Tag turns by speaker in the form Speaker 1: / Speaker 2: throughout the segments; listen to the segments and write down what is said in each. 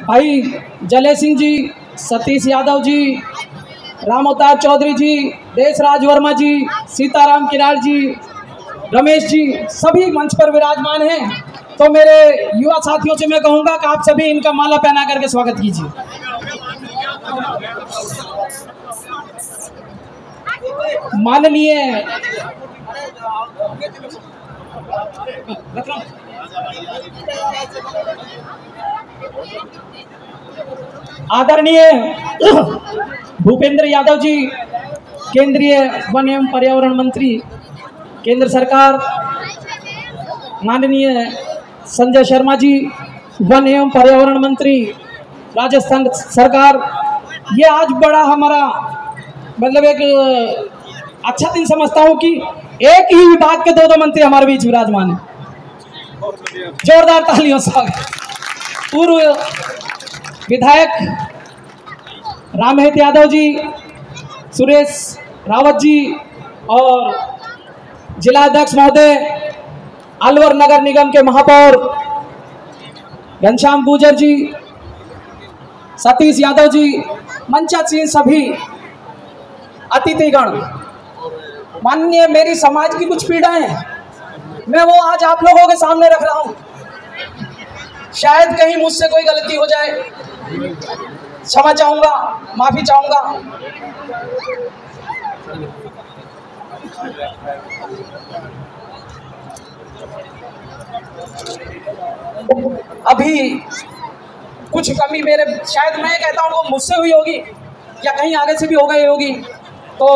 Speaker 1: भाई जले सिंह जी, सतीश यादव जी, राम अवतार चौधरी जी, देशराज वर्मा जी, सीताराम किराड़ जी, रमेश जी, सभी मंच पर विराजमान हैं। तो मेरे युवा साथियों से मैं कहूंगा कि आप सभी इनका माला पहना करके स्वागत कीजिए। माननीय आदरणीय भूपेंद्र यादव जी, केंद्रीय वन एवं पर्यावरण मंत्री केंद्र सरकार, माननीय संजय शर्मा जी, वन एवं पर्यावरण मंत्री राजस्थान सरकार, ये आज बड़ा हमारा मतलब एक अच्छा दिन समझता हूँ कि एक ही विभाग के दो मंत्री हमारे बीच विराजमान हैं। जोरदार तालियों से पूर्व विधायक रामहेत यादव जी, सुरेश रावत जी और जिला अध्यक्ष महोदय, अलवर नगर निगम के महापौर घनश्याम गुर्जर जी, सतीश यादव जी, मंचासीन सभी अतिथिगण, माननीय मेरी समाज की कुछ पीड़ाएं मैं वो आज आप लोगों के सामने रख रहा हूं। शायद कहीं मुझसे कोई गलती हो जाए, क्षमा चाहूंगा, माफी चाहूंगा। अभी कुछ कमी मेरे, शायद मैं कहता हूँ वो मुझसे हुई होगी या कहीं आगे से भी हो गई होगी। तो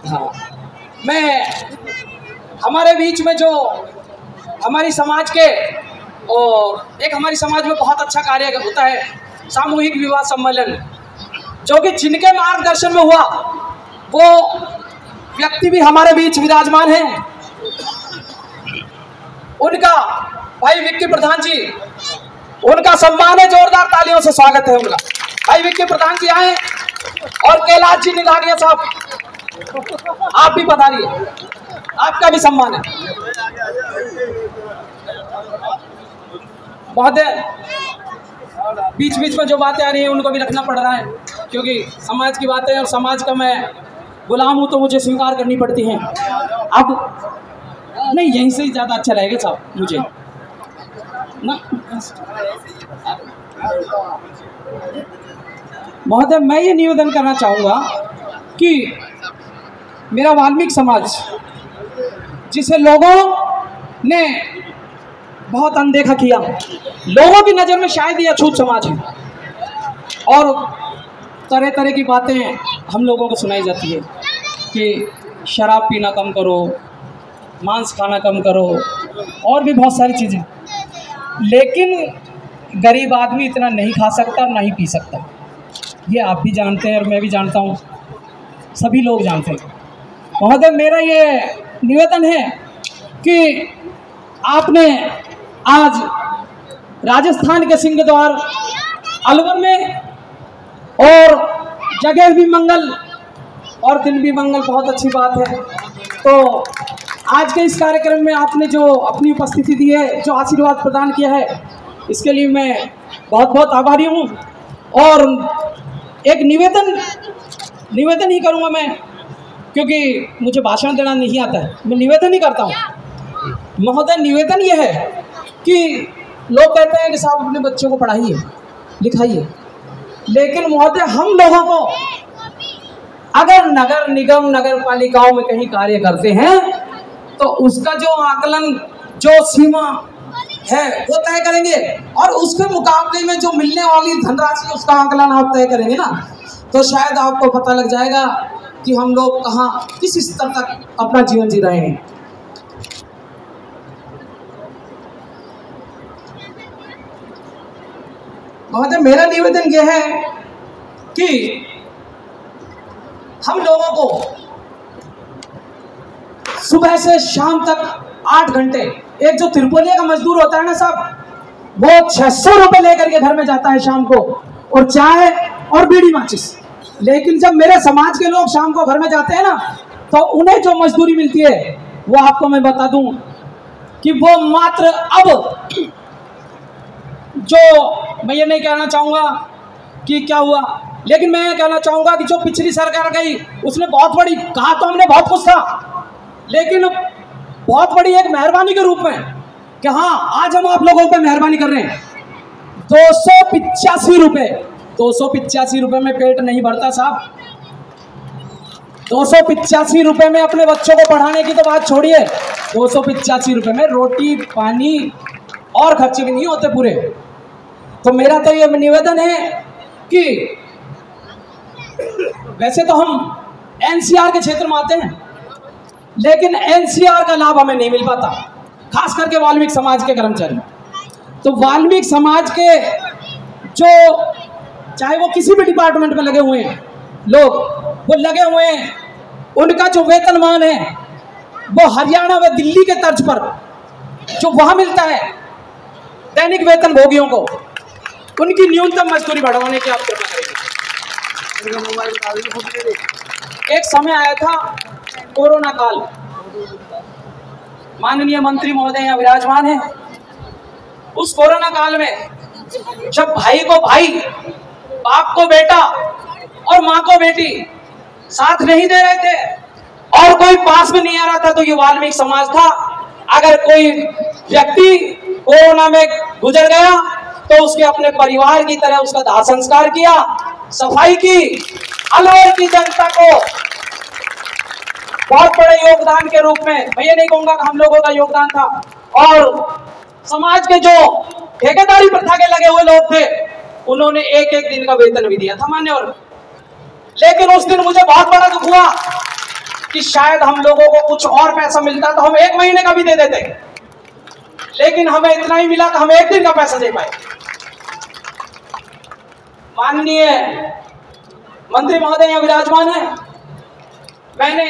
Speaker 1: हाँ, मैं हमारे बीच में जो हमारी समाज के और एक हमारी समाज में बहुत अच्छा कार्य होता है सामूहिक विवाह सम्मेलन, जो कि जिनके मार्गदर्शन में हुआ वो व्यक्ति भी हमारे बीच विराजमान हैं। उनका भाई विक्की प्रधान जी, उनका सम्मान है, जोरदार तालियों से स्वागत है उनका। भाई विक्की प्रधान जी आए और कैलाश जी निगारिया साहब, आप भी पधारिए, आपका भी सम्मान है। महोदय, बीच बीच में जो बातें आ रही हैं उनको भी रखना पड़ रहा है, क्योंकि समाज की बातें और समाज का मैं गुलाम हूँ तो मुझे स्वीकार करनी पड़ती हैं। अब नहीं, यहीं से ही ज़्यादा अच्छा रहेगा साहब मुझे ना। महोदय, मैं ये निवेदन करना चाहूँगा कि मेरा वाल्मीकि समाज, जिसे लोगों ने बहुत अनदेखा किया, लोगों की नज़र में शायद ये अछूत समाज है और तरह तरह की बातें हम लोगों को सुनाई जाती है कि शराब पीना कम करो, मांस खाना कम करो और भी बहुत सारी चीज़ें, लेकिन गरीब आदमी इतना नहीं खा सकता, ना ही पी सकता। ये आप भी जानते हैं और मैं भी जानता हूँ, सभी लोग जानते हैं। महोदय, मेरा ये निवेदन है कि आपने आज राजस्थान के सिंहद्वार अलवर में और जगह भी मंगल और दिन भी मंगल, बहुत अच्छी बात है। तो आज के इस कार्यक्रम में आपने जो अपनी उपस्थिति दी है, जो आशीर्वाद प्रदान किया है, इसके लिए मैं बहुत बहुत आभारी हूँ। और एक निवेदन ही करूँगा मैं, क्योंकि मुझे भाषण देना नहीं आता है, मैं निवेदन ही करता हूँ। महोदय, निवेदन ये है कि लोग कहते हैं कि साहब अपने बच्चों को पढ़ाइए लिखाइए, लेकिन महोदय हम लोगों को अगर नगर निगम नगर पालिकाओं में कहीं कार्य करते हैं तो उसका जो आकलन, जो सीमा है वो तय करेंगे और उसके मुकाबले में जो मिलने वाली धनराशि उसका आकलन आप तय करेंगे ना, तो शायद आपको पता लग जाएगा कि हम लोग कहाँ किस स्तर तक अपना जीवन जी रहे हैं। महोदय, मेरा निवेदन यह है कि हम लोगों को सुबह से शाम तक 8 घंटे, एक जो तिरपोलिया का मजदूर होता है ना साहब, वो 600 रुपये लेकर के घर में जाता है शाम को, और चाय और बीड़ी माचिस। लेकिन जब मेरे समाज के लोग शाम को घर में जाते हैं ना, तो उन्हें जो मजदूरी मिलती है वो आपको मैं बता दूं कि वो मात्र अब, जो मैं ये नहीं कहना चाहूँगा कि क्या हुआ, लेकिन मैं ये कहना चाहूँगा कि जो पिछली सरकार गई उसने बहुत बड़ी, कहा तो हमने बहुत कुछ था, लेकिन बहुत बड़ी एक मेहरबानी के रूप में कि हाँ आज हम आप लोगों पे मेहरबानी कर रहे हैं। 285 रुपये, 285 रुपये में पेट नहीं भरता साहब। 285 रुपये में अपने बच्चों को पढ़ाने की तो बात छोड़िए, 285 रुपये में रोटी पानी और खर्चे भी नहीं होते पूरे। तो मेरा तो ये निवेदन है कि वैसे तो हम एनसीआर के क्षेत्र में आते हैं, लेकिन एनसीआर का लाभ हमें नहीं मिल पाता, खास करके वाल्मीकि समाज के कर्मचारी। तो वाल्मीकि समाज के जो, चाहे वो किसी भी डिपार्टमेंट में लगे हुए हैं लोग, वो लगे हुए हैं, उनका जो वेतनमान है वो हरियाणा व दिल्ली के तर्ज पर जो वहाँ मिलता है दैनिक वेतन भोगियों को, उनकी न्यूनतम मजदूरी बढ़ाने की आप कृपा करेंगे। एक समय आया था कोरोना काल, माननीय मंत्री महोदय यहाँ विराजमान है। उस कोरोना काल में जब भाई को भाई, बाप को बेटा और माँ को बेटी साथ नहीं दे रहे थे और कोई पास में नहीं आ रहा था, तो ये वाल्मीकि समाज था। अगर कोई व्यक्ति कोरोना में गुजर गया तो उसके अपने परिवार की तरह उसका दाह संस्कार किया, सफाई की, अलवर की जनता को बहुत बड़े योगदान के रूप में, मैं ये नहीं कहूंगा कि हम लोगों का योगदान था, और समाज के जो ठेकेदारी प्रथा के लगे हुए लोग थे उन्होंने एक एक दिन का वेतन भी दिया था मान्यवर। लेकिन उस दिन मुझे बहुत बड़ा दुख हुआ कि शायद हम लोगों को कुछ और पैसा मिलता तो हम 1 महीने का भी दे देते, लेकिन हमें इतना ही मिला कि हम 1 दिन का पैसा दे पाए। माननीय मंत्री महोदय यहाँ विराजमान है, मैंने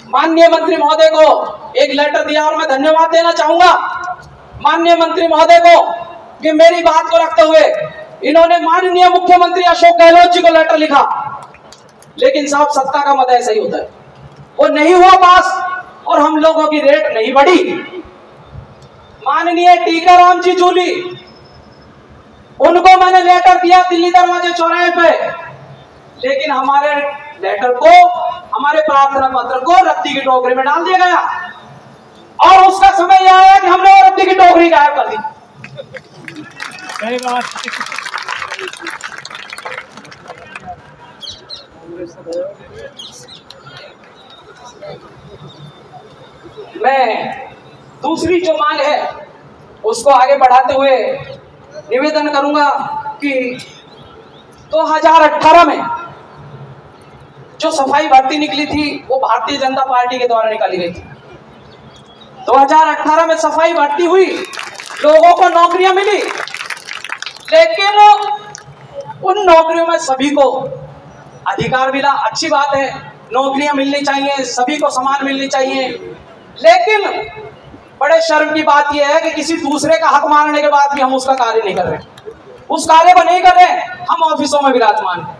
Speaker 1: माननीय मंत्री महोदय को एक लेटर दिया और मैं धन्यवाद देना चाहूंगा माननीय मंत्री महोदय को कि मेरी बात को रखते हुए इन्होंने माननीय मुख्यमंत्री अशोक गहलोत जी को लेटर लिखा। लेकिन साहब सत्ता का मत ऐसा ही होता है, वो नहीं हुआ पास और हम लोगों की रेट नहीं बढ़ी। माननीय टीकाराम जी जूली, उनको मैंने लेटर दिया दिल्ली दरवाजे चौराहे पे, लेकिन हमारे लेटर को, हमारे प्रार्थना पत्र को रद्दी की टोकरी में डाल दिया गया और उसका समय यह आया कि हमने वो रद्दी की टोकरी गायब कर दी। मैं दूसरी जो मांग है उसको आगे बढ़ाते हुए निवेदन करूंगा कि 2018 में जो सफाई भर्ती निकली थी वो भारतीय जनता पार्टी के द्वारा निकाली गई थी। 2018 में सफाई भर्ती हुई, लोगों को नौकरियां मिली, लेकिन उन नौकरियों में सभी को अधिकार मिला, अच्छी बात है, नौकरियां मिलनी चाहिए, सभी को समान मिलनी चाहिए। लेकिन बड़े शर्म की बात यह है कि किसी दूसरे का हक मारने के बाद भी हम उसका कार्य नहीं कर रहे, उस कार्य को नहीं कर रहे, हम ऑफिसों में विराजमान हैं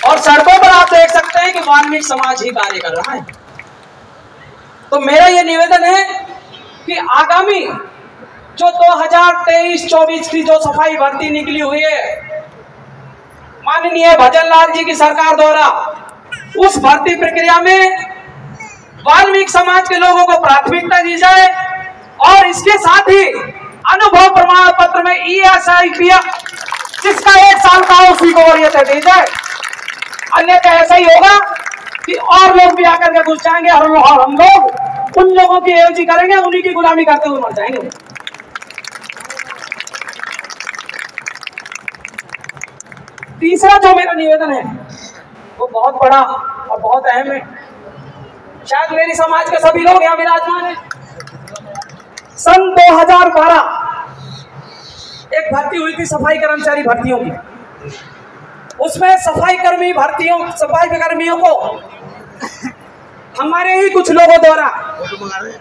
Speaker 1: और सड़कों पर आप देख सकते हैं कि वाल्मीकि समाज ही कार्य कर रहा है। तो मेरा यह निवेदन है कि आगामी जो 2023-24 की जो सफाई भर्ती निकली हुई है माननीय भजन लाल जी की सरकार द्वारा, उस भर्ती प्रक्रिया में वाल्मीकि समाज के लोगों को प्राथमिकता दी जाए और इसके साथ ही अनुभव प्रमाण पत्र में ESIPF जिसका 1 साल का उसी को वरीयता दी जाए, अन्यथा ऐसा ही होगा कि और लोग भी आकर के घुस जाएंगे और हम लोग उन लोगों की एवजी करेंगे, उन्हीं की गुलामी करते हुए मर जाएंगे। तीसरा जो मेरा निवेदन है वो बहुत बड़ा और बहुत अहम है, शायद मेरी समाज के सभी लोग यहाँ विराजमान हैं। सन 2012 एक भर्ती हुई थी सफाई कर्मचारी भर्तियों की, उसमें सफाई कर्मियों को हमारे ही कुछ लोगों द्वारा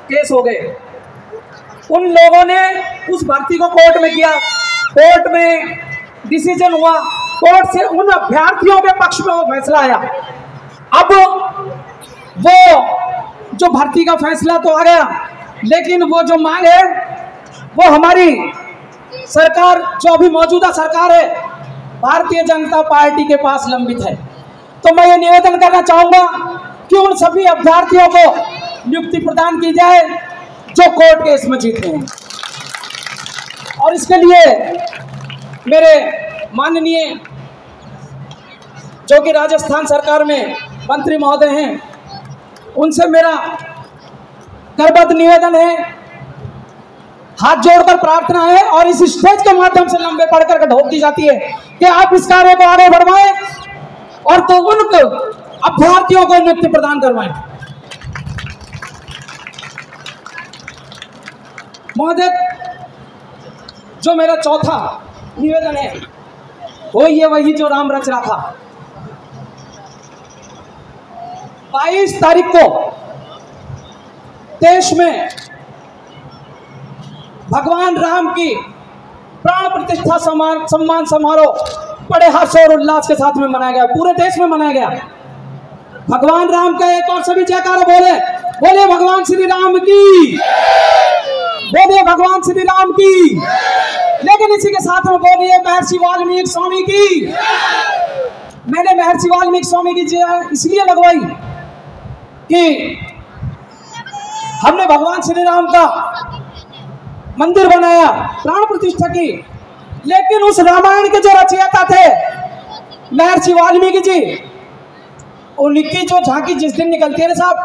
Speaker 1: केस हो गए। उन लोगों ने उस भर्ती को कोर्ट में किया, कोर्ट में डिसीजन हुआ, कोर्ट से उन अभ्यर्थियों के पक्ष में वो फैसला आया। अब वो जो भर्ती का फैसला तो आ गया, लेकिन वो जो मांग है वो हमारी सरकार, जो अभी मौजूदा सरकार है भारतीय जनता पार्टी के पास लंबित है। तो मैं ये निवेदन करना चाहूंगा कि उन सभी अभ्यर्थियों को नियुक्ति प्रदान की जाए जो कोर्ट केस में जीते हैं। और इसके लिए मेरे माननीय जो कि राजस्थान सरकार में मंत्री महोदय हैं, उनसे मेरा करबद्ध निवेदन है, हाथ जोड़कर प्रार्थना है और इस स्टेज के माध्यम से लंबे पढ़कर ढोक दी जाती है कि आप इस कार्य को आगे बढ़वाएं और तो उन अभ्यर्थियों को नियुक्ति प्रदान करवाएं। महोदय, जो मेरा चौथा निवेदन है वो ये वही जो राम रच रहा था। 22 तारीख को देश में भगवान राम की प्राण प्रतिष्ठा सम्मान समारोह बड़े हर्ष और उल्लास के साथ में मनाया गया, पूरे देश में मनाया गया। भगवान राम का एक और सभी जयकारा बोले, बोले भगवान श्री राम की, बोलिए भगवान श्री राम की। लेकिन इसी के साथ में बोलिए महर्षि वाल्मीकि स्वामी की। मैंने महर्षि वाल्मीकि स्वामी की इसलिए लगवाई कि हमने भगवान श्री राम का मंदिर बनाया, प्राण प्रतिष्ठा की, लेकिन उस रामायण के जो रचयिता थे महर्षि वाल्मीकि जी, उनकी जो झांकी जिस दिन निकलती है ना साहब,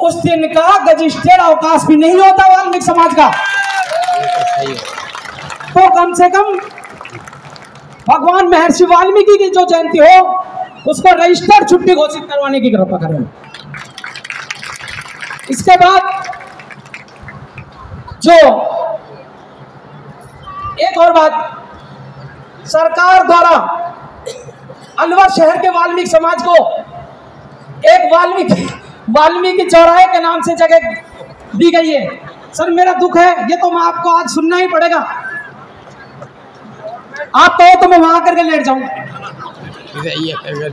Speaker 1: उस दिन का गजिस्टेड अवकाश भी नहीं होता वाल्मीकि समाज का। तो कम से कम भगवान महर्षि वाल्मीकि की जो जयंती हो उसको रजिस्टर्ड छुट्टी घोषित करवाने की कृपा करें। इसके बाद जो एक और बात, सरकार द्वारा अलवर शहर के वाल्मीकि समाज को एक वाल्मीकि चौराहे के नाम से जगह दी गई है। सर मेरा दुख है, ये तो मैं आपको आज सुनना ही पड़ेगा। आप कहो तो मैं वहां करके लेट जाऊं,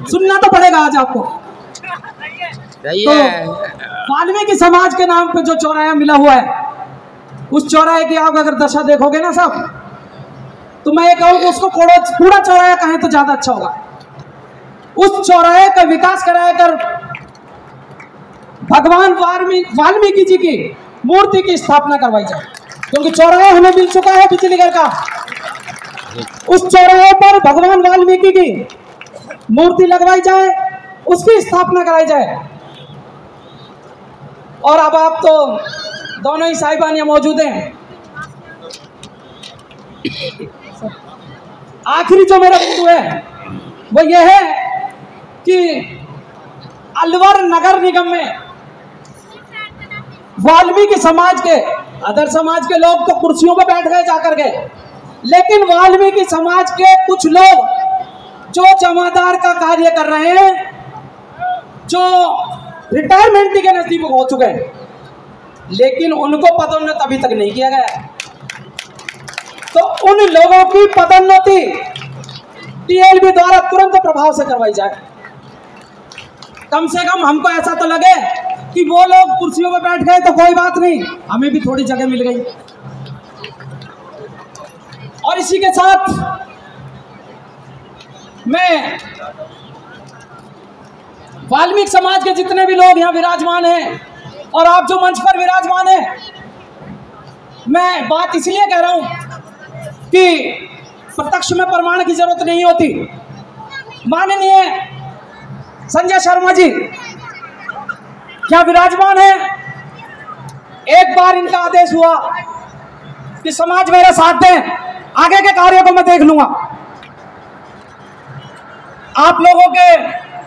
Speaker 1: सुनना तो पड़ेगा आज आपको। तो वाल्मीकि समाज के नाम पे जो चौराहा मिला हुआ है, उस चौराहे की आप अगर दशा देखोगे ना साहब, तो मैं ये कहूँ कि उसको पूरा चौराहा कहें तो ज्यादा अच्छा होगा। उस चौराहे का विकास कराकर भगवान वाल्मीकि जी की मूर्ति की स्थापना करवाई जाए, क्योंकि चौराहा हमें मिल चुका है बिजली घर का। उस चौराहे पर भगवान वाल्मीकि की मूर्ति लगवाई जाए, उसकी स्थापना कराई जाए। और अब आप तो दोनों ही साहिबान यहाँ मौजूद हैं। आखिरी जो मेरा बिंदु है वो ये है कि अलवर नगर निगम में वाल्मीकि समाज के, अदर समाज के लोग तो कुर्सियों पर बैठ गए जाकर के, लेकिन वाल्मीकि समाज के कुछ लोग जो जमादार का कार्य कर रहे हैं, जो रिटायरमेंट के नजदीक हो चुके हैं, लेकिन उनको पदोन्नत अभी तक नहीं किया गया। तो उन लोगों की पदोन्नति टीएलबी द्वारा तुरंत प्रभाव से करवाई जाए। कम से कम हमको ऐसा तो लगे कि वो लोग कुर्सियों में बैठ गए तो कोई बात नहीं, हमें भी थोड़ी जगह मिल गई। और इसी के साथ मैं वाल्मीकि समाज के जितने भी लोग यहाँ विराजमान हैं और आप जो मंच पर विराजमान हैं, मैं बात इसलिए कह रहा हूं कि प्रत्यक्ष में प्रमाण की जरूरत नहीं होती। माननीय संजय शर्मा जी क्या विराजमान है, एक बार इनका आदेश हुआ कि समाज मेरा साथ दें, आगे के कार्यों को मैं देख लूंगा। आप लोगों के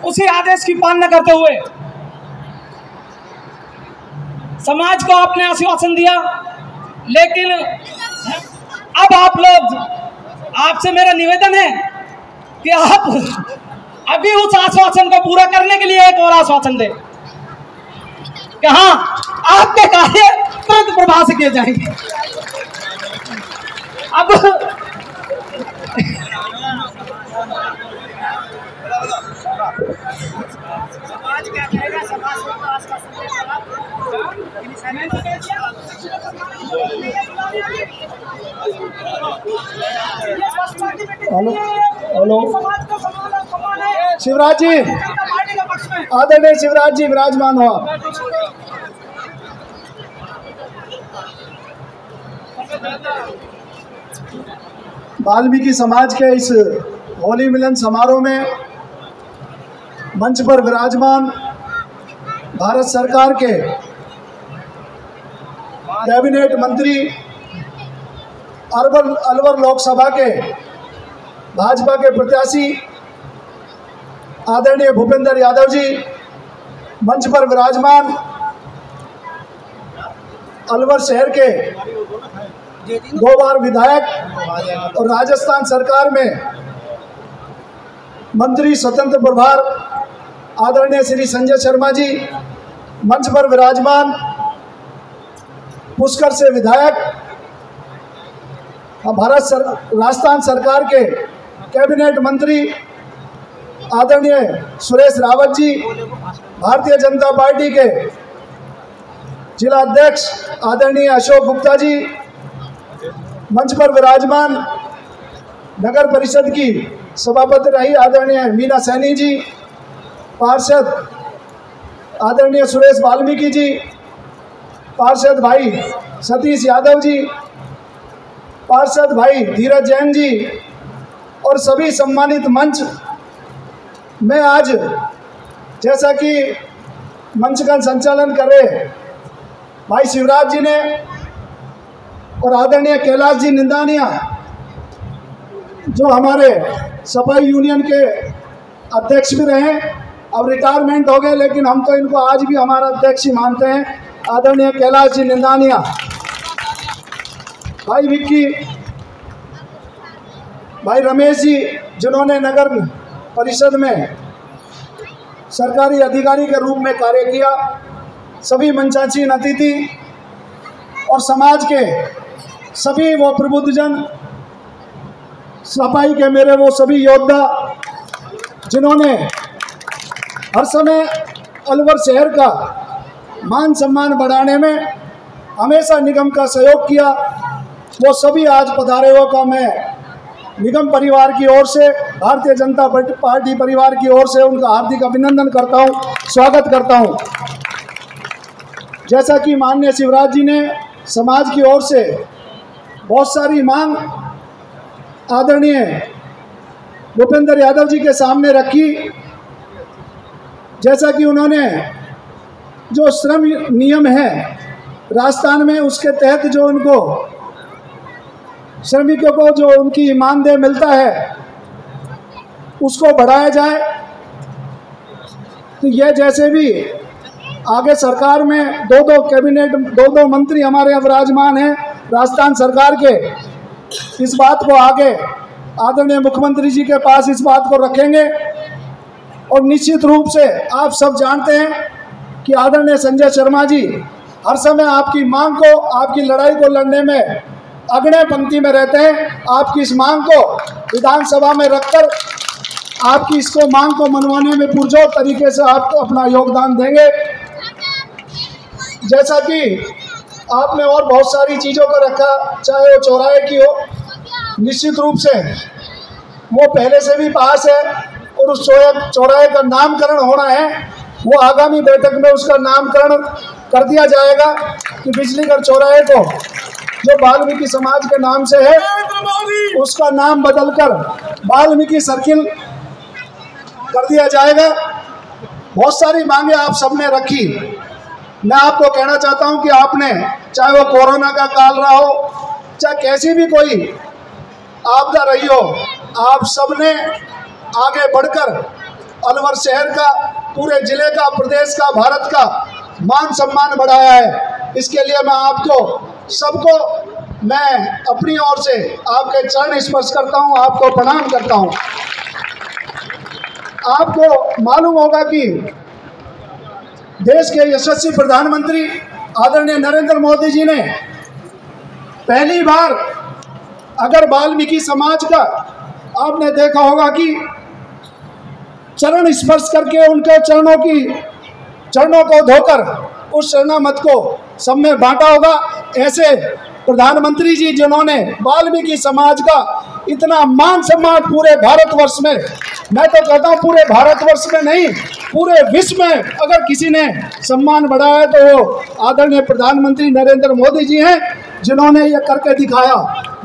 Speaker 1: उसी आदेश की पालना करते हुए समाज को आपने आश्वासन दिया, लेकिन अब आप लोग, आपसे मेरा निवेदन है कि आप अभी उस आश्वासन को पूरा करने के लिए एक और आश्वासन दें कि हाँ, आपके कार्य तुरंत प्रभाव से किए जाएंगे। अब समाज क्या कहेगा, समाज को आश्वासन देगा।
Speaker 2: हेलो हेलो, शिवराज जी, आदरणीय शिवराज जी विराजमान हो आप। वाल्मीकि समाज के इस होली मिलन समारोह में मंच पर विराजमान भारत सरकार के कैबिनेट मंत्री, अलवर लोकसभा के भाजपा के प्रत्याशी आदरणीय भूपेंद्र यादव जी, मंच पर विराजमान अलवर शहर के 2 बार विधायक और राजस्थान सरकार में मंत्री स्वतंत्र प्रभार आदरणीय श्री संजय शर्मा जी, मंच पर विराजमान पुष्कर से विधायक राजस्थान सरकार के कैबिनेट मंत्री आदरणीय सुरेश रावत जी, भारतीय जनता पार्टी के जिला अध्यक्ष आदरणीय अशोक गुप्ता जी, मंच पर विराजमान नगर परिषद की सभापति रही आदरणीय मीना सैनी जी, पार्षद आदरणीय सुरेश वाल्मीकि जी, पार्षद भाई सतीश यादव जी, पार्षद भाई धीरज जैन जी और सभी सम्मानित मंच में, आज जैसा कि मंच का संचालन कर रहे भाई शिवराज जी ने और आदरणीय कैलाश जी निंदानिया, जो हमारे सफाई यूनियन के अध्यक्ष भी रहे, अब रिटायरमेंट हो गए, लेकिन हम तो इनको आज भी हमारा अध्यक्ष ही मानते हैं, आदरणीय कैलाश जी निंदानिया, भाई विक्की, भाई रमेश जी, जिन्होंने नगर परिषद में सरकारी अधिकारी के रूप में कार्य किया, सभी मंचासीन अतिथि और समाज के सभी वो प्रबुद्धजन, सफाई के मेरे वो सभी योद्धा जिन्होंने हर समय अलवर शहर का मान सम्मान बढ़ाने में हमेशा निगम का सहयोग किया, वो सभी आज पधारे हुए का मैं निगम परिवार की ओर से, भारतीय जनता पार्टी परिवार की ओर से उनका हार्दिक अभिनंदन करता हूं, स्वागत करता हूं। जैसा कि माननीय शिवराज जी ने समाज की ओर से बहुत सारी मांग आदरणीय भूपेंद्र यादव जी के सामने रखी, जैसा कि उन्होंने जो श्रम नियम है राजस्थान में, उसके तहत जो उनको श्रमिकों को जो उनकी मानदेय मिलता है उसको बढ़ाया जाए। तो ये जैसे भी आगे सरकार में दो कैबिनेट, दो मंत्री हमारे यहाँ विराजमान हैं राजस्थान सरकार के, इस बात को आगे आदरणीय मुख्यमंत्री जी के पास इस बात को रखेंगे। और निश्चित रूप से आप सब जानते हैं कि आदरणीय संजय शर्मा जी हर समय आपकी मांग को, आपकी लड़ाई को लड़ने में अग्रणी पंक्ति में रहते हैं। आपकी इस मांग को विधानसभा में रखकर आपकी इसको मांग को मनवाने में पुरजोर तरीके से आप अपना योगदान देंगे। जैसा कि आपने और बहुत सारी चीज़ों को रखा, चाहे वो चौराहे की हो, निश्चित रूप से वो पहले से भी पास है और उस चौराहे का नामकरण होना है, वो आगामी बैठक में उसका नामकरण कर दिया जाएगा कि बिजलीगढ़ चौराहे को जो वाल्मीकि समाज के नाम से है उसका नाम बदलकर वाल्मीकि सर्किल कर दिया जाएगा। बहुत सारी मांगे आप सबने रखी। मैं आपको कहना चाहता हूं कि आपने, चाहे वो कोरोना का काल रहा हो, चाहे कैसी भी कोई आपदा रही हो, आप सबने आगे बढ़कर अलवर शहर का, पूरे जिले का, प्रदेश का, भारत का मान सम्मान बढ़ाया है। इसके लिए मैं आपको सबको, मैं अपनी ओर से आपके चरण स्पर्श करता हूं, आपको प्रणाम करता हूं। आपको मालूम होगा कि देश के यशस्वी प्रधानमंत्री आदरणीय नरेंद्र मोदी जी ने पहली बार, अगर वाल्मीकि समाज का आपने देखा होगा कि चरण स्पर्श करके उनके चरणों की चरणों को धोकर उस शरणामत को सब में बांटा होगा। ऐसे प्रधानमंत्री जी जिन्होंने वाल्मीकि समाज का इतना मान सम्मान पूरे भारतवर्ष में, मैं तो कहता हूँ पूरे भारतवर्ष में नहीं पूरे विश्व में अगर किसी ने सम्मान बढ़ाया है तो वो आदरणीय प्रधानमंत्री नरेंद्र मोदी जी हैं, जिन्होंने ये करके दिखाया।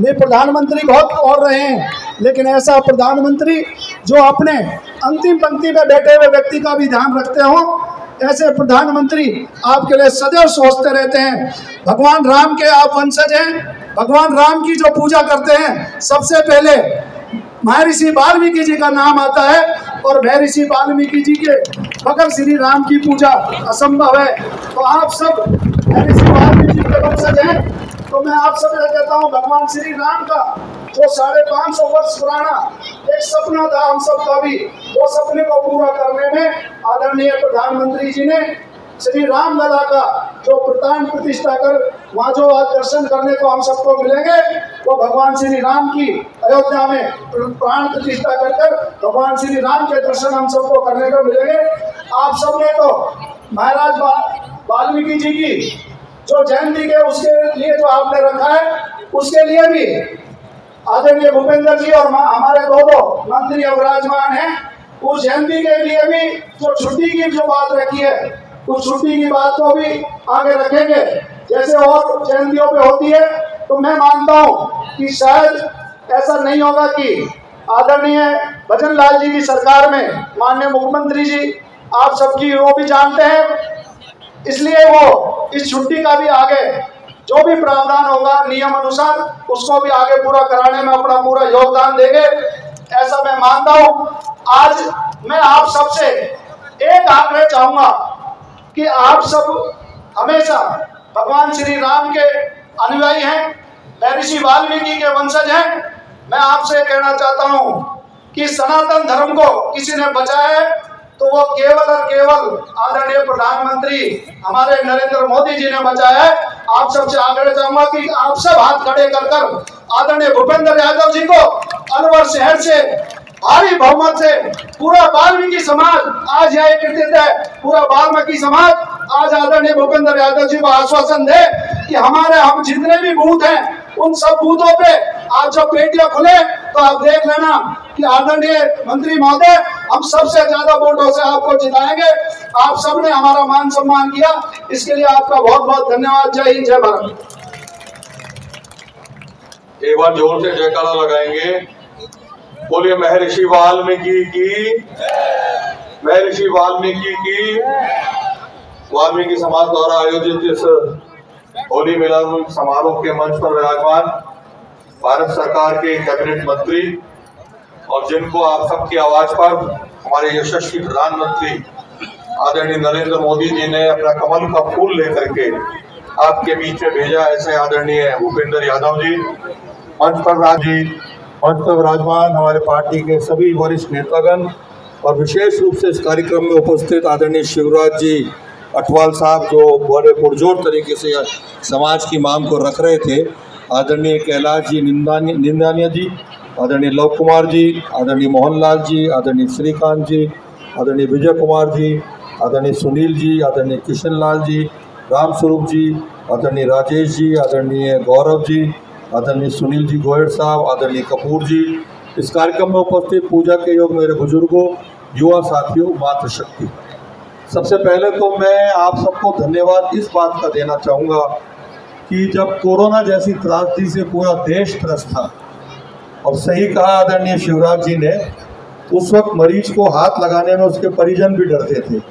Speaker 2: ये प्रधानमंत्री बहुत और रहे हैं, लेकिन ऐसा प्रधानमंत्री जो अपने अंतिम पंक्ति में बैठे हुए व्यक्ति का भी ध्यान रखते हो, ऐसे प्रधानमंत्री आपके लिए सदैव सोचते रहते हैं। भगवान राम के आप वंशज हैं, भगवान राम की जो पूजा करते हैं सबसे पहले महर्षि वाल्मीकि जी का नाम आता है, और महर्षि वाल्मीकि जी के बगैर श्री राम की पूजा असंभव है। तो आप सब महर्षि वाल्मीकि जी के वंशज हैं, तो मैं आप सब कहता हूँ भगवान श्री राम का जो 550 वर्ष पुराना एक सपना था हम सब का भी, वो सपने को पूरा करने में आदरणीय प्रधानमंत्री जी ने श्री राम लला का जो प्राण प्रतिष्ठा कर वहाँ जो आज दर्शन करने को हम सबको मिलेंगे, वो भगवान श्री राम की अयोध्या में प्राण प्रतिष्ठा कर भगवान श्री राम के दर्शन हम सबको करने को मिलेंगे। आप सबने तो महाराज वाल्मीकि जी की जो जयंती के उसके लिए जो आपने रखा है, उसके लिए भी आदरणीय भूपेंद्र जी और हमारे दो मंत्री विराजमान हैं, उस जयंती के लिए भी जो छुट्टी की जो बात रखी है, उस छुट्टी की बात को भी आगे रखेंगे जैसे और जयंतियों पे होती है। तो मैं मानता हूँ कि शायद ऐसा नहीं होगा कि आदरणीय भजन लाल जी की सरकार में माननीय मुख्यमंत्री जी आप सबकी वो भी जानते हैं, इसलिए वो इस छुट्टी का भी आगे जो भी प्रावधान होगा नियम अनुसार उसको भी आगे पूरा कराने में अपना पूरा योगदान देंगे, ऐसा मैं मानता हूँ। आज मैं आप सबसे एक आग्रह चाहूंगा कि आप सब हमेशा भगवान श्री राम के अनुयायी हैं, महर्षि वाल्मीकि के वंशज हैं। मैं आपसे कहना चाहता हूं कि सनातन धर्म को किसी ने बचाया है तो वो केवल और केवल आदरणीय प्रधानमंत्री हमारे नरेंद्र मोदी जी ने बचाया है। आप सबसे आग्रह चाहूंगा कि आप सब हाथ खड़े कर आदरणीय भूपेंद्र यादव जी को अलवर शहर से भारी बहुमत से पूरा वाल्मीकि समाज आज यहाँ एकत्रित है, पूरा वाल्मीकि समाज आज आदरणीय भूपेंद्र यादव जी को आश्वासन दे कि हम जितने भी बूथ हैं उन सब बूथों पे आज जब पेटियां खुले तो आप देख लेना कि आदरणीय मंत्री महोदय हम सबसे ज्यादा वोटों से आपको जिताएंगे। आप सबने हमारा मान सम्मान किया, इसके लिए आपका बहुत बहुत धन्यवाद। जय हिंद, जय भारत।
Speaker 3: एक बार जोर से जयकारा लगाएंगे, बोलिए महर्षि वाल्मीकि की, महर्षि वाल्मीकि की। वाल्मीकि समाज द्वारा आयोजित इस होली मिलन समारोह के मंच पर विराजमान भारत सरकार के कैबिनेट मंत्री और जिनको आप सबकी आवाज पर हमारे यशस्वी प्रधानमंत्री आदरणीय नरेंद्र मोदी जी ने अपना कमल का फूल लेकर के आपके बीच में भेजा, ऐसे आदरणीय भूपेंद्र यादव जी मंच पर विराजमान हमारे पार्टी के सभी वरिष्ठ नेतागण और विशेष रूप से इस कार्यक्रम में उपस्थित आदरणीय शिवराज जी अठवाल साहब जो बड़े पुरजोर तरीके से समाज की मांग को रख रहे थे, आदरणीय कैलाश जी निंदानिया जी, आदरणीय लव कुमार जी, आदरणीय मोहनलाल जी, आदरणीय श्रीकांत जी, आदरणीय विजय कुमार जी, आदरणीय सुनील जी, आदरणीय किशन लाल जी, राम स्वरूप जी, आदरणीय राजेश जी, आदरणीय गौरव जी, आदरणीय सुनील जी गोयल साहब, आदरणीय कपूर जी, इस कार्यक्रम में उपस्थित पूजा के योग मेरे बुजुर्गों, युवा साथियों, मातृशक्ति, सबसे पहले तो मैं आप सबको धन्यवाद इस बात का देना चाहूँगा कि जब कोरोना जैसी त्रासदी से पूरा देश त्रस्त था और सही कहा आदरणीय शिवराज जी ने, उस वक्त मरीज को हाथ लगाने में उसके परिजन भी डरते थे।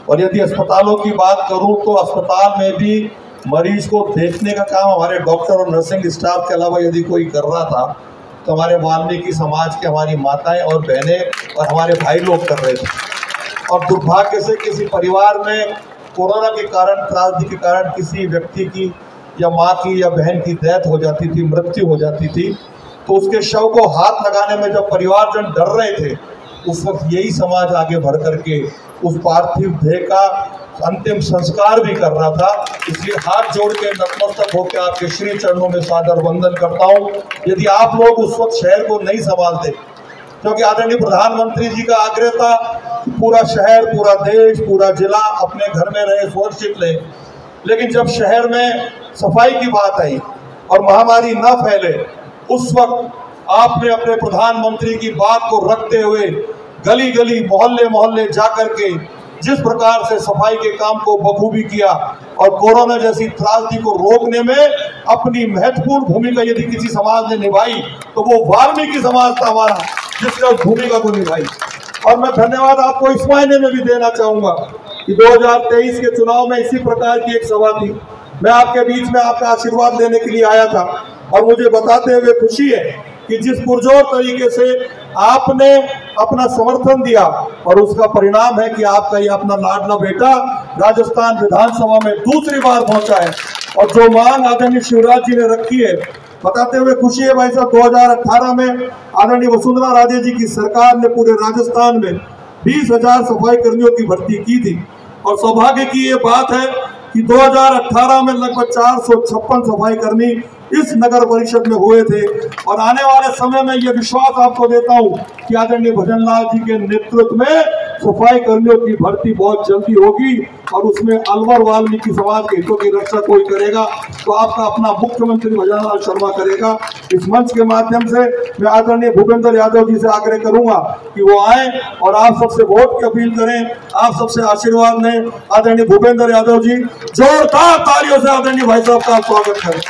Speaker 3: और यदि अस्पतालों की बात करूं तो अस्पताल में भी मरीज को देखने का काम हमारे डॉक्टर और नर्सिंग स्टाफ के अलावा यदि कोई कर रहा था तो हमारे वाल्मीकि समाज के हमारी माताएं और बहनें और हमारे भाई लोग कर रहे थे। और दुर्भाग्य से किसी परिवार में कोरोना के कारण, त्रासदी के कारण किसी व्यक्ति की या माँ की या बहन की डेथ हो जाती थी, मृत्यु हो जाती थी, तो उसके शव को हाथ लगाने में जब परिवारजन डर रहे थे, उस वक्त यही समाज आगे बढ़ करके उस पार्थिव देह का अंतिम संस्कार भी कर रहा था। इसलिए हाथ जोड़ के नतमस्तक होकर आपके श्री चरणों में सादर वंदन करता हूँ। यदि आप लोग उस वक्त शहर को नहीं संभालते, क्योंकि आदरणीय प्रधानमंत्री जी का आग्रह था पूरा शहर, पूरा देश, पूरा जिला अपने घर में रहे, सुरक्षित रहे। लेकिन जब शहर में सफाई की बात आई और महामारी न फैले, उस वक्त आपने अपने प्रधानमंत्री की बात को रखते हुए गली गली, मोहल्ले मोहल्ले जाकर के जिस प्रकार से सफाई के काम को बखूबी किया और कोरोना जैसी त्रासदी को रोकने में अपनी महत्वपूर्ण भूमिका यदि किसी समाज ने निभाई तो वो वाल्मीकि समाज था हमारा, जिसने उस भूमिका को निभाई। और मैं धन्यवाद आपको इस मायने में भी देना चाहूंगा कि 2023 के चुनाव में इसी प्रकार की एक सभा थी। मैं आपके बीच में आपका आशीर्वाद लेने के लिए आया था और मुझे बताते हुए खुशी है कि जिस पुरजोर तरीके से आपने अपना समर्थन दिया और उसका परिणाम है कि आपका ये अपना लाडला बेटा राजस्थान विधानसभा में दूसरी बार पहुंचा है। और जो मांग आदरणीय शिवराज जी ने रखी है, बताते हुए खुशी है भाई साहब, 2018 में आदरणीय वसुंधरा राजे जी की सरकार ने पूरे राजस्थान में 20,000 सफाई कर्मियों की भर्ती की थी। और सौभाग्य की ये बात है कि 2018 में लगभग 456 सफाई कर्मी इस नगर परिषद में हुए थे। और आने वाले समय में ये विश्वास आपको देता हूं कि आदरणीय भजन लाल जी के नेतृत्व में सफाई कर्मियों की भर्ती बहुत जल्दी होगी और उसमें अलवर वाल्मीकि समाज के हितों की रक्षा कोई करेगा तो आपका अपना मुख्यमंत्री भजन लाल शर्मा करेगा। इस मंच के माध्यम से मैं आदरणीय भूपेंद्र यादव जी से आग्रह करूंगा कि वो आए और आप सबसे वोट की अपील करें, आप सबसे आशीर्वाद लें। आदरणीय भूपेंद्र यादव जी, जोरदार तालियों से आदरणीय भाई साहब का स्वागत करें।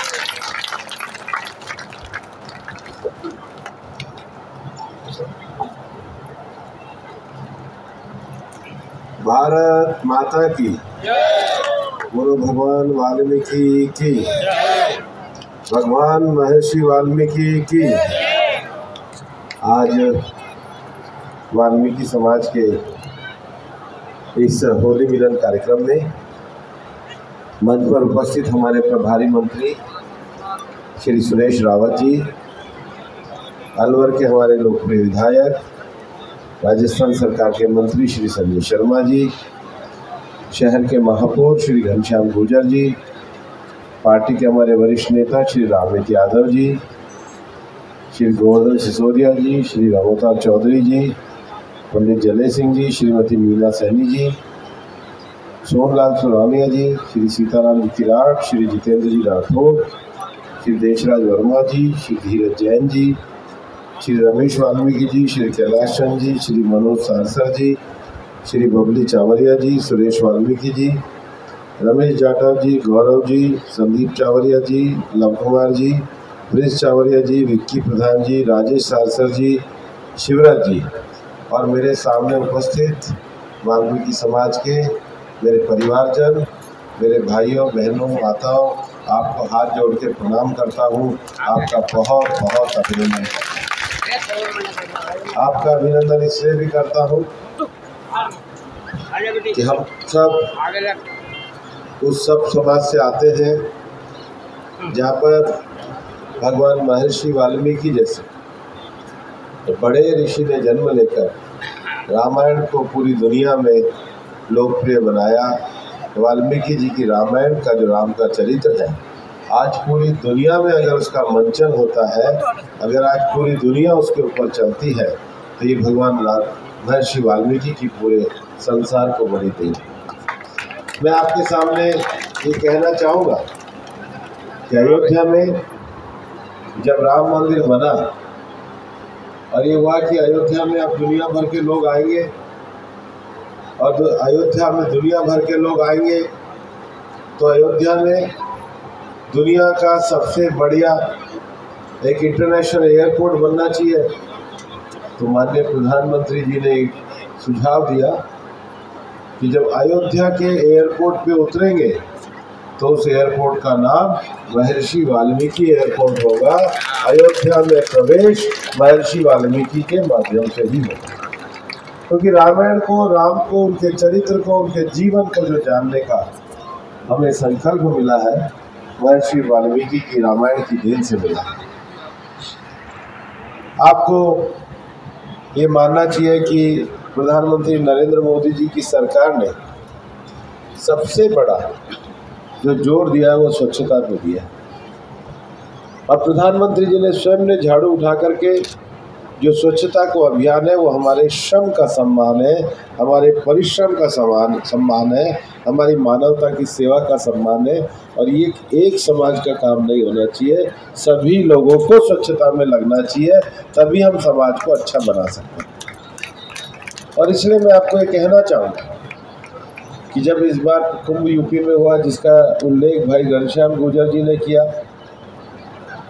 Speaker 4: भारत माता की, गुरु भगवान वाल्मीकि की, भगवान महर्षि वाल्मीकि की। आज वाल्मीकि समाज के इस होली मिलन कार्यक्रम में मंच पर उपस्थित हमारे प्रभारी मंत्री श्री सुरेश रावत जी, अलवर के हमारे लोकप्रिय विधायक, राजस्थान सरकार के मंत्री श्री संजय शर्मा जी, शहर के महापौर श्री घनश्याम गुर्जर जी, पार्टी के हमारे वरिष्ठ नेता श्री रामेश यादव जी, श्री गोवर्धन सिसोदिया जी, श्री रामोतार चौधरी जी, पंडित जले सिंह जी, श्रीमती मीना सैनी जी, सोनलाल सुरानिया जी, श्री सीताराम जी किराट, श्री जितेंद्र जी राठौर, श्री देशराज वर्मा जी, श्री धीरज जैन जी, श्री रमेश वाल्मीकि जी, श्री कैलाश चंद जी, श्री मनोज सारसर जी, श्री बबली चावरिया जी, सुरेश वाल्मीकि जी, रमेश जाटव जी, गौरव जी, संदीप चावरिया जी, लव कुमार जी, प्रिंस चावरिया जी, विक्की प्रधान जी, राजेश सारसर जी, शिवराज जी और मेरे सामने उपस्थित वाल्मीकि समाज के मेरे परिवारजन, मेरे भाइयों बहनों माताओं, आपको हाथ जोड़ के प्रणाम करता हूँ। आपका बहुत बहुत अभिनंदन, आपका अभिनंदन इसलिए भी करता हूँ कि हम सब उस सब समाज से आते हैं जहाँ पर भगवान महर्षि वाल्मीकि जैसे बड़े ऋषि ने जन्म लेकर रामायण को पूरी दुनिया में लोकप्रिय बनाया। वाल्मीकि जी की रामायण का जो राम का चरित्र है, आज पूरी दुनिया में अगर उसका मंचन होता है, अगर आज पूरी दुनिया उसके ऊपर चलती है, तो ये भगवान महर्षि वाल्मीकि की पूरे संसार को बड़ी देन है। मैं आपके सामने ये कहना चाहूँगा कि अयोध्या में जब राम मंदिर बना और ये हुआ कि अयोध्या में अब दुनिया भर के लोग आएंगे और अयोध्या में दुनिया भर के लोग आएंगे तो अयोध्या में दुनिया का सबसे बढ़िया एक इंटरनेशनल एयरपोर्ट बनना चाहिए। तो माननीय प्रधानमंत्री जी ने सुझाव दिया कि जब अयोध्या के एयरपोर्ट पे उतरेंगे तो उस एयरपोर्ट का नाम महर्षि वाल्मीकि एयरपोर्ट होगा। अयोध्या में प्रवेश महर्षि वाल्मीकि के माध्यम से ही होगा, क्योंकि रामायण को, राम को, उनके चरित्र को, उनके जीवन को जो जानने का हमें संकल्प मिला है, महर्षि वाल्मीकि की रामायण की देन से मिला है। आपको ये मानना चाहिए कि प्रधानमंत्री नरेंद्र मोदी जी की सरकार ने सबसे बड़ा जो जोर दिया है वो स्वच्छता पे दिया है। और प्रधानमंत्री जी ने स्वयं ने झाड़ू उठा करके जो स्वच्छता को अभियान है वो हमारे श्रम का सम्मान है, हमारे परिश्रम का सम्मान है, हमारी मानवता की सेवा का सम्मान है। और ये एक समाज का काम नहीं होना चाहिए, सभी लोगों को स्वच्छता में लगना चाहिए, तभी हम समाज को अच्छा बना सकते हैं। और इसलिए मैं आपको ये कहना चाहूँगा कि जब इस बार कुंभ यूपी में हुआ, जिसका उल्लेख भाई घनश्याम गुर्जर जी ने किया,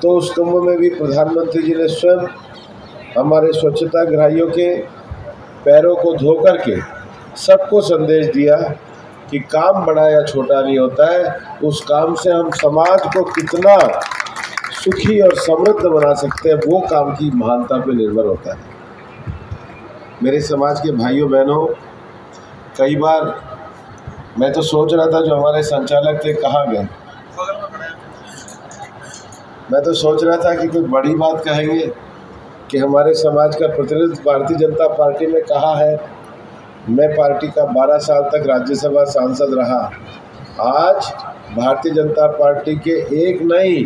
Speaker 4: तो उस कुंभ में भी प्रधानमंत्री जी ने स्वयं हमारे स्वच्छता ग्राहियों के पैरों को धो करके सबको संदेश दिया कि काम बड़ा या छोटा नहीं होता है, उस काम से हम समाज को कितना सुखी और समृद्ध बना सकते हैं वो काम की महानता पर निर्भर होता है। मेरे समाज के भाइयों बहनों, कई बार मैं तो सोच रहा था जो हमारे संचालक थे कहाँ गए, मैं तो सोच रहा था कि कोई बड़ी बात कहेंगे कि हमारे समाज का प्रतिनिधित्व भारतीय जनता पार्टी में कहाँ है। मैं पार्टी का 12 साल तक राज्यसभा सांसद रहा। आज भारतीय जनता पार्टी के एक नहीं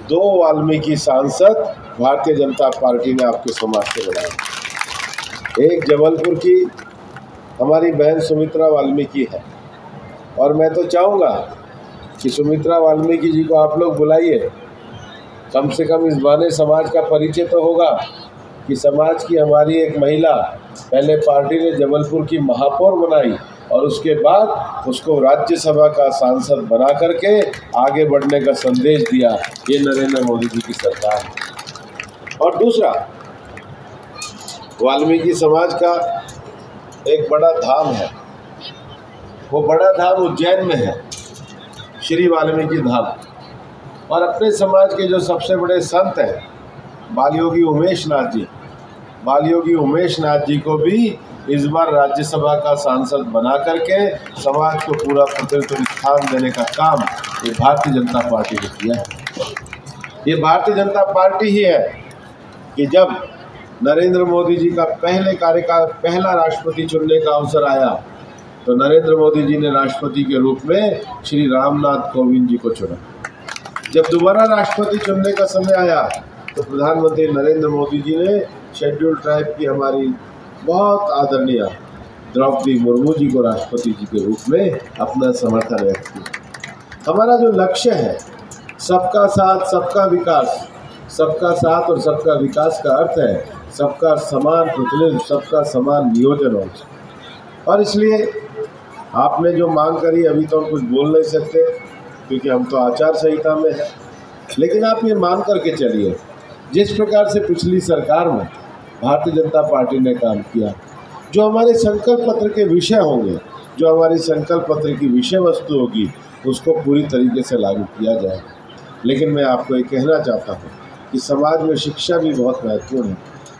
Speaker 4: 2 वाल्मीकि सांसद भारतीय जनता पार्टी ने आपके समाज से बनाए। एक जबलपुर की हमारी बहन सुमित्रा वाल्मीकि है, और मैं तो चाहूँगा कि सुमित्रा वाल्मीकि जी को आप लोग बुलाइए, कम से कम इस बहाने समाज का परिचय तो होगा कि समाज की हमारी एक महिला पहले पार्टी ने जबलपुर की महापौर बनाई और उसके बाद उसको राज्यसभा का सांसद बना करके आगे बढ़ने का संदेश दिया। ये नरेंद्र मोदी जी की सरकार है। और दूसरा, वाल्मीकि समाज का एक बड़ा धाम है, वो बड़ा धाम उज्जैन में है, श्री वाल्मीकि धाम। और अपने समाज के जो सबसे बड़े संत हैं बालयोगी उमेश नाथ जी को भी इस बार राज्यसभा का सांसद बना करके समाज को पूरा प्रतिनिधित्व स्थान देने का काम ये भारतीय जनता पार्टी ने किया है। ये भारतीय जनता पार्टी ही है कि जब नरेंद्र मोदी जी का पहले कार्यकाल पहला राष्ट्रपति चुनने का अवसर आया तो नरेंद्र मोदी जी ने राष्ट्रपति के रूप में श्री रामनाथ कोविंद जी को चुना। जब दोबारा राष्ट्रपति चुनने का समय आया तो प्रधानमंत्री नरेंद्र मोदी जी ने शेड्यूल ट्राइब की हमारी बहुत आदरणीय द्रौपदी मुर्मू जी को राष्ट्रपति जी के रूप में अपना समर्थन व्यक्त किया। हमारा जो लक्ष्य है सबका साथ सबका विकास, सबका साथ और सबका विकास का अर्थ है सबका समान प्रतिनिधित्व, सबका समान नियोजन हो। और इसलिए आपने जो मांग करी, अभी तो हम कुछ बोल नहीं सकते क्योंकि हम तो आचार संहिता में हैं, लेकिन आप ये मान करके चलिए जिस प्रकार से पिछली सरकार में भारतीय जनता पार्टी ने काम किया, जो हमारे संकल्प पत्र के विषय होंगे, जो हमारी संकल्प पत्र की विषय वस्तु होगी, उसको पूरी तरीके से लागू किया जाए। लेकिन मैं आपको ये कहना चाहता हूँ कि समाज में शिक्षा भी बहुत महत्वपूर्ण है।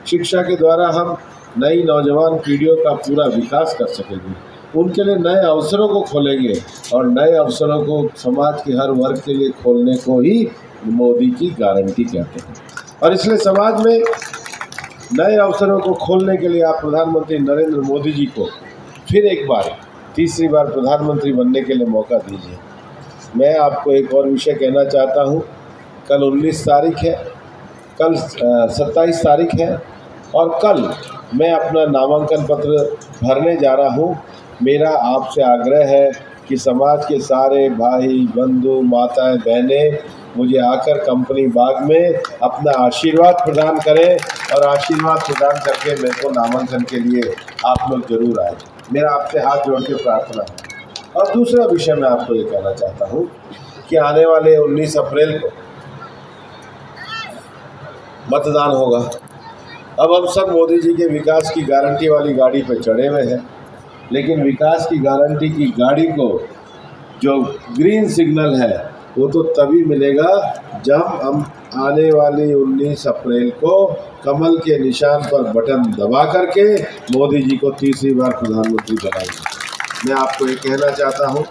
Speaker 4: शिक्षा के द्वारा हम नई नौजवान पीढ़ियों का पूरा विकास कर सकेंगे, उनके लिए नए अवसरों को खोलेंगे और नए अवसरों को समाज के हर वर्ग के लिए खोलने को ही मोदी की गारंटी कहते हैं। और इसलिए समाज में नए अवसरों को खोलने के लिए आप प्रधानमंत्री नरेंद्र मोदी जी को फिर एक बार तीसरी बार प्रधानमंत्री बनने के लिए मौका दीजिए। मैं आपको एक और विषय कहना चाहता हूँ। कल 19 तारीख है, कल 27 तारीख है और कल मैं अपना नामांकन पत्र भरने जा रहा हूँ। मेरा आपसे आग्रह है कि समाज के सारे भाई बंधु माताएं बहनें मुझे आकर कंपनी बाग में अपना आशीर्वाद प्रदान करें और आशीर्वाद प्रदान करके मेरे को नामांकन के लिए आप लोग जरूर आए। मेरा आपसे हाथ जोड़ के प्रार्थना है। और दूसरा विषय मैं आपको ये कहना चाहता हूँ कि आने वाले 19 अप्रैल को मतदान होगा। अब हम सब मोदी जी के विकास की गारंटी वाली गाड़ी पर चढ़े हुए हैं, लेकिन विकास की गारंटी की गाड़ी को जो ग्रीन सिग्नल है वो तो तभी मिलेगा जब हम आने वाली 19 अप्रैल को कमल के निशान पर बटन दबा करके मोदी जी को तीसरी बार प्रधानमंत्री बनाएंगे। मैं आपको ये कहना चाहता हूँ,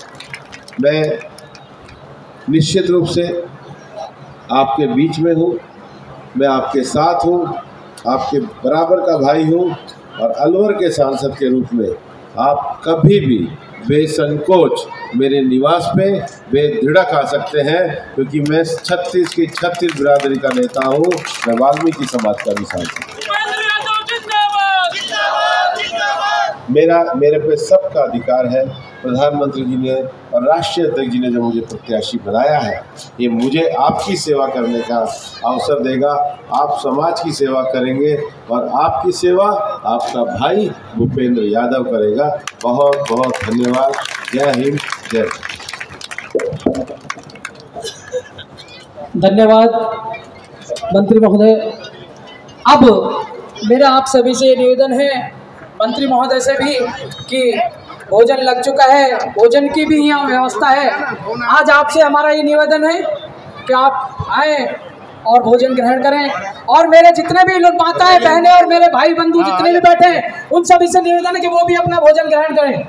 Speaker 4: मैं निश्चित रूप से आपके बीच में हूँ, मैं आपके साथ हूँ, आपके बराबर का भाई हूँ और अलवर के सांसद के रूप में आप कभी भी बेसंकोच मेरे निवास पे बेधड़क आ सकते हैं, क्योंकि मैं 36 की 36 बिरादरी का नेता हूँ। मैं वाल्मीकि समाज का भी सांसद हूँ। मेरे पे सबका अधिकार है। प्रधानमंत्री जी ने और राष्ट्रीय अध्यक्ष जी ने जो मुझे प्रत्याशी बनाया है, ये मुझे आपकी सेवा करने का अवसर देगा। आप समाज की सेवा करेंगे और आपकी सेवा आपका भाई भूपेंद्र यादव करेगा। बहुत बहुत धन्यवाद। जय हिंद, जय।
Speaker 1: धन्यवाद मंत्री महोदय। अब मेरा आप सभी से निवेदन है, मंत्री महोदय से भी, कि भोजन लग चुका है, भोजन की भी यहाँ व्यवस्था है। आज आपसे हमारा ये निवेदन है कि आप आए और भोजन ग्रहण करें। और मेरे जितने भी लोग माताएं बहनें और मेरे भाई बंधु जितने भी बैठे हैं, उन सभी से निवेदन है कि वो भी अपना भोजन ग्रहण करें।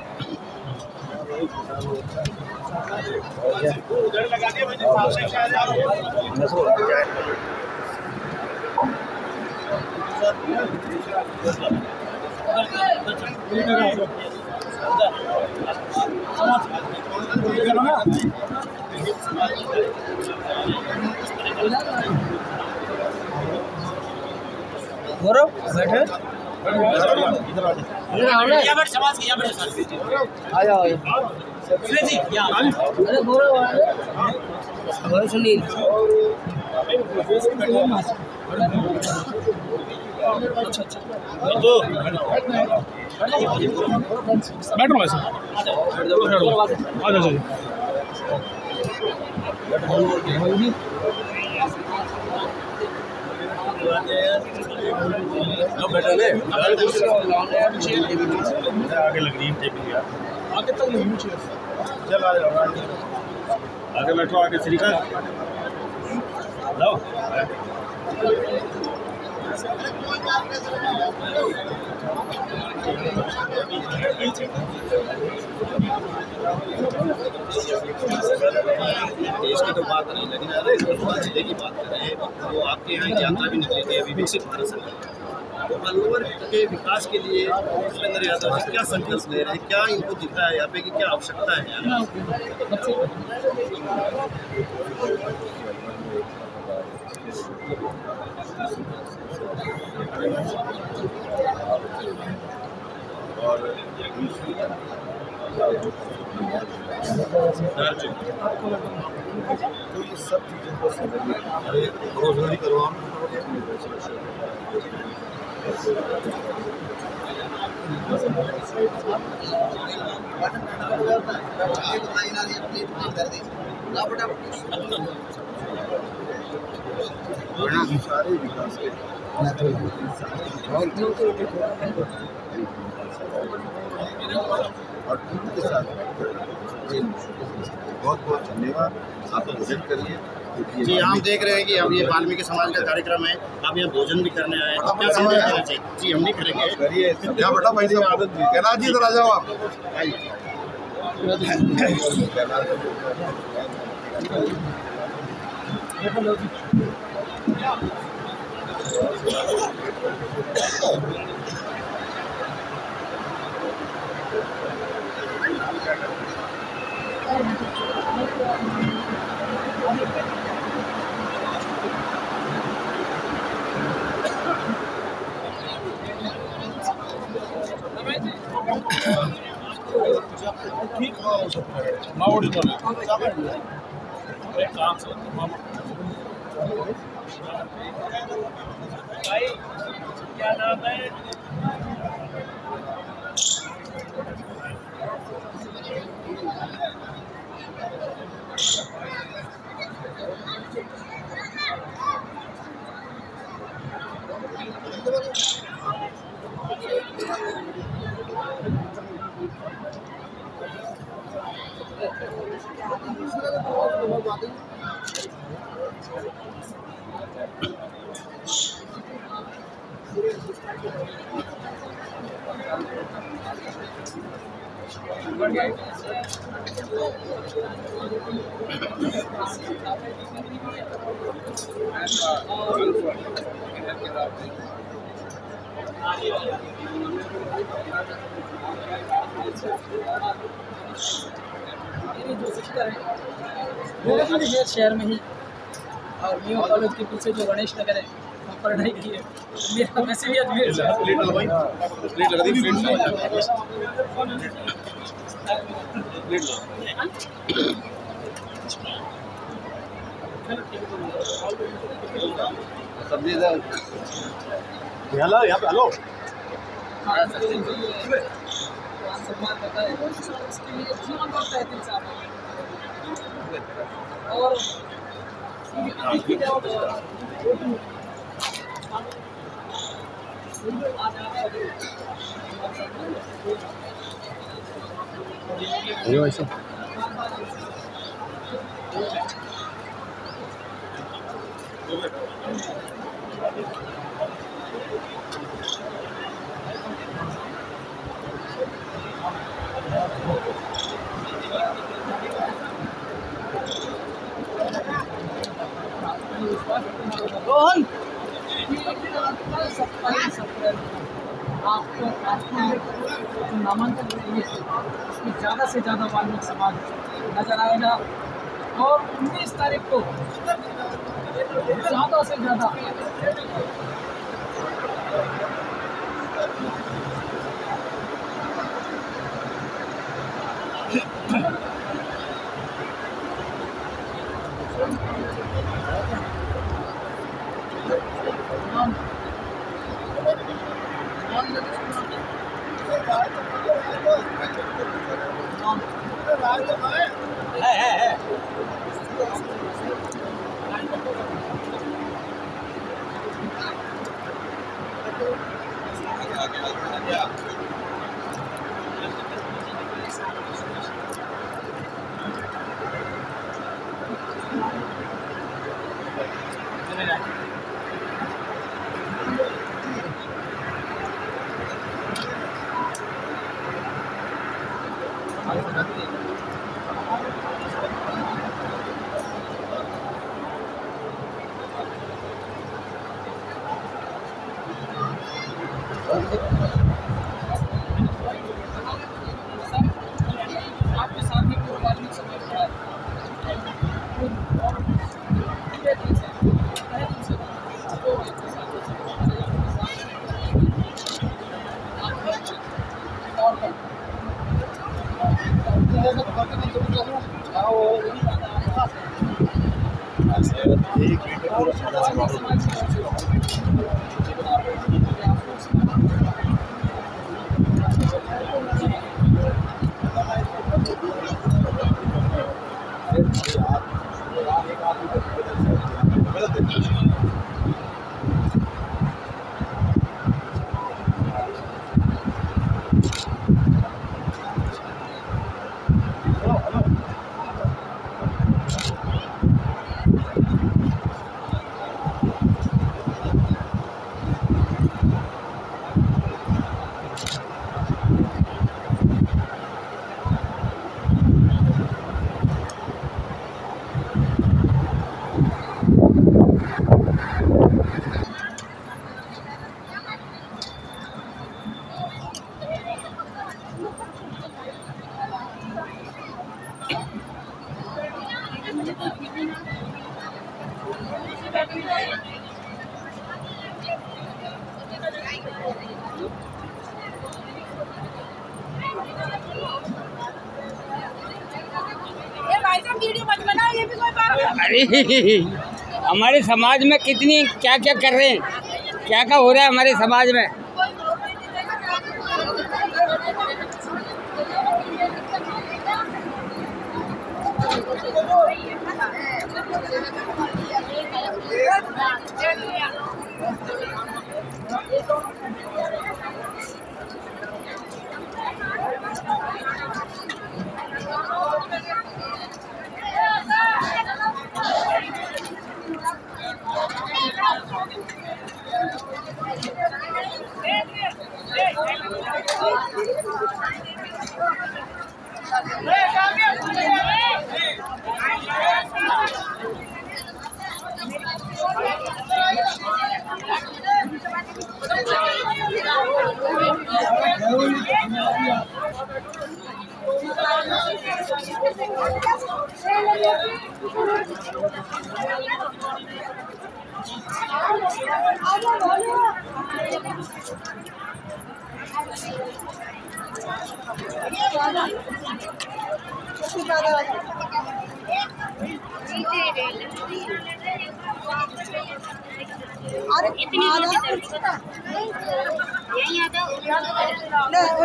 Speaker 1: गौरव बैठे आ जाओ। अरे गौरव सुनील बैठो वैसे आ जाओ। आगे लग रही है, आगे तक नहीं, चल आ जाओ, आगे बैठो, आगे श्रीका लाओ।
Speaker 5: देश की तो बात नहीं, लेकिन अरे जिले की बात करें तो आपके यहाँ यात्रा भी निकली थी अभी विकसित भारत सरकार, तो अलवर के विकास के लिए भूपेंद्र यादव जी क्या संकल्प ले रहे हैं, क्या इनको दिख रहा है यहाँ पे कि क्या आवश्यकता है?
Speaker 4: और तो ये सब चीज़ों को समझिए, रोजगारी करवाओ। सारे विकास के और उनके साथ बहुत बहुत धन्यवाद। आप भोजन करिए
Speaker 5: जी। हम देख रहे हैं कि अब ये वाल्मीकि समाज का कार्यक्रम है, आप यहाँ भोजन भी करने आए, तो क्या संदेश देना चाहिए? जी हम नहीं करेंगे,
Speaker 4: करिए बेटा, भाई से आदत भी कहना जी, इधर आ जाओ आप।
Speaker 1: क्या नाम है? शहर में ही और न्यू कॉलेज के पीछे जो गणेश नगर है पढ़ाई की है। मेरा वैसे भी अजमेर से है।
Speaker 5: प्लेट लगवाई, प्लेट लगा दी, प्लेट सब्जी हेलो यहाँ पे हेलो
Speaker 1: सम्मान करता है इसके लिए जीवन भर तहसील साहब और रोहन आपको नामांकन करेंगे उसमें ज़्यादा से ज़्यादा वाल्मीकि समाज नजर आएगा और 19 तारीख को ज़्यादा से ज़्यादा है आपके साथ ही पूर्व वाल्मीकि समाज खड़ा है।
Speaker 6: अरे हमारे समाज में कितनी क्या क्या कर रहे हैं, क्या क्या हो रहा है हमारे समाज में।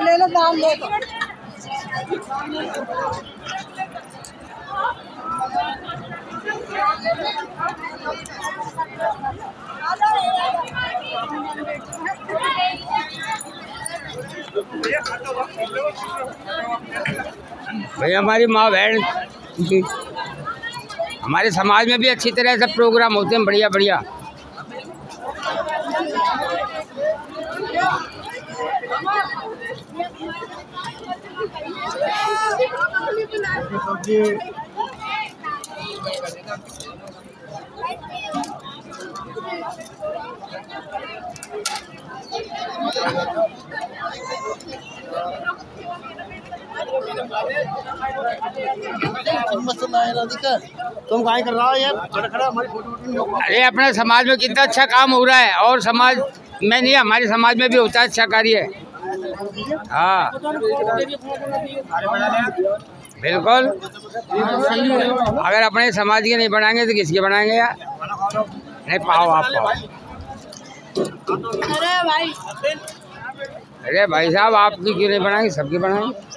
Speaker 7: ले लो दाम ले लो।
Speaker 6: भाई हमारी माँ बहन हमारे समाज में भी अच्छी तरह से प्रोग्राम होते हैं, बढ़िया बढ़िया।
Speaker 5: तुम काय कर रहा हो यार? खड़ा हमारी फोटो।
Speaker 6: अरे अपने समाज में कितना अच्छा काम हो रहा है, और समाज में नहीं, हमारे समाज में भी होता है अच्छा कार्य। हाँ बिल्कुल, अगर अपने समाज के नहीं बनाएंगे तो किसके बनाएंगे यार? नहीं पाओ आप पाओ। अरे भाई साहब, आपकी क्यों नहीं बनाएंगे? सबकी बनाएंगे।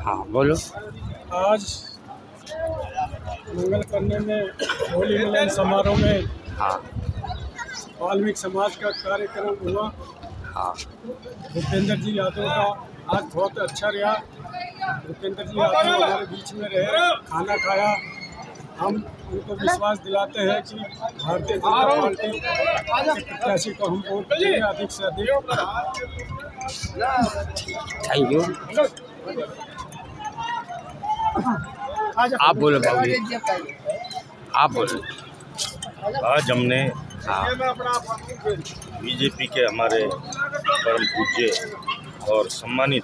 Speaker 6: हाँ बोलो।
Speaker 8: आज मंगल करने में होली मिलन समारोह में
Speaker 6: हाँ
Speaker 8: वाल्मीकि समाज का कार्यक्रम हुआ।
Speaker 6: हाँ
Speaker 8: भूपेंद्र जी यादव का आज बहुत अच्छा रहा। भूपेंद्र जी यादव हमारे बीच में रहे, खाना खाया। हम उनको विश्वास दिलाते हैं कि भारतीय जनता पार्टी के प्रत्याशी को हम वोट देंगे अधिक से अधिक।
Speaker 6: Thank you. आप बोलो बाबू, आप बोलो।
Speaker 9: आज हमने बीजेपी के हमारे परम पूज्य और सम्मानित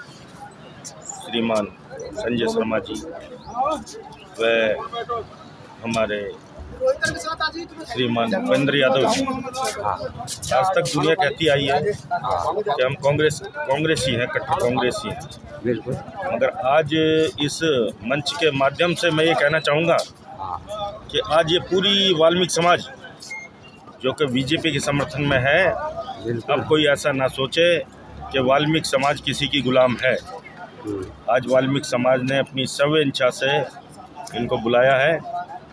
Speaker 9: श्रीमान संजय शर्मा जी व हमारे श्रीमान भूपेंद्र यादव जी, आज तक दुनिया कहती आई है कि हम कांग्रेसी हैं, कट्टर कांग्रेसी हैं।
Speaker 6: बिल्कुल।
Speaker 9: मगर आज इस मंच के माध्यम से मैं ये कहना चाहूँगा कि आज ये पूरी वाल्मीकि समाज जो कि बीजेपी के समर्थन में है, अब कोई ऐसा ना सोचे कि वाल्मीकि समाज किसी की गुलाम है। आज वाल्मीकि समाज ने अपनी स्व इच्छा से इनको बुलाया है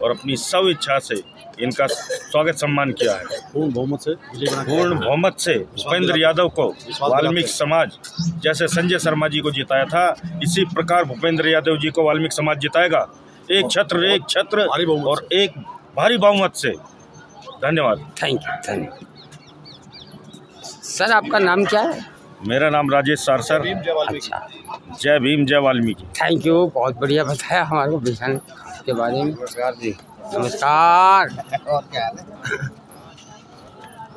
Speaker 9: और अपनी स्व इच्छा से इनका स्वागत सम्मान किया है।
Speaker 5: पूर्ण बहुमत से
Speaker 9: पूर्ण बहुमत से भूपेंद्र यादव को वाल्मीकि समाज जैसे संजय शर्मा जी को जिताया था, इसी प्रकार भूपेंद्र यादव जी को वाल्मीकि समाज जिताएगा, एक छत्र और एक भारी बहुमत से। धन्यवाद।
Speaker 6: थैंक यू, धन्यवाद। सर आपका नाम क्या है?
Speaker 9: मेरा नाम राजेश सारसर।
Speaker 6: अच्छा,
Speaker 9: जय भीम, जय वाल्मीकि।
Speaker 6: थैंक यू, बहुत बढ़िया बताया हमारे को विजन के बारे में। नमस्कार जी। नमस्कार।
Speaker 5: और क्या हाल है?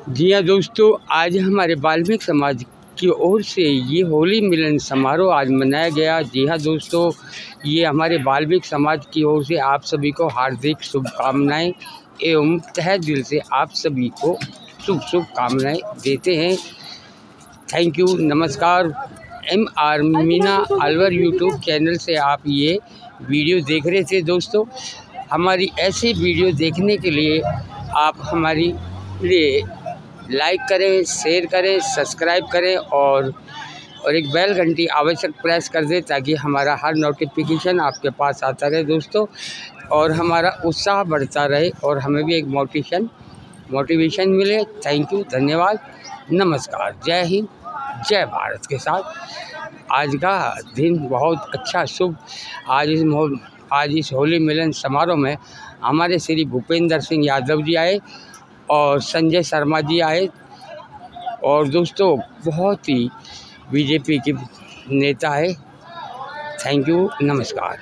Speaker 6: जी हाँ दोस्तों, आज हमारे वाल्मीकि समाज की ओर से ये होली मिलन समारोह आज मनाया गया। जी हाँ दोस्तों, ये हमारे वाल्मीकि समाज की ओर से आप सभी को हार्दिक शुभकामनाएं एवं तहे दिल से आप सभी को शुभकामनाएं देते हैं। थैंक यू, नमस्कार। MR Meena Alwar YouTube channel से आप ये वीडियो देख रहे थे दोस्तों। हमारी ऐसे वीडियो देखने के लिए आप हमारी लिए लाइक करें, शेयर करें, सब्सक्राइब करें और एक बेल घंटी आवश्यक प्रेस कर दें ताकि हमारा हर नोटिफिकेशन आपके पास आता रहे दोस्तों, और हमारा उत्साह बढ़ता रहे और हमें भी एक मोटिवेशन मिले। थैंक यू, धन्यवाद, नमस्कार। जय हिंद, जय भारत के साथ आज का दिन बहुत अच्छा शुभ। आज इस होली मिलन समारोह में हमारे श्री भूपेंद्र सिंह यादव जी आए और संजय शर्मा जी आए और दोस्तों बहुत ही बीजेपी के नेता है। थैंक यू, नमस्कार।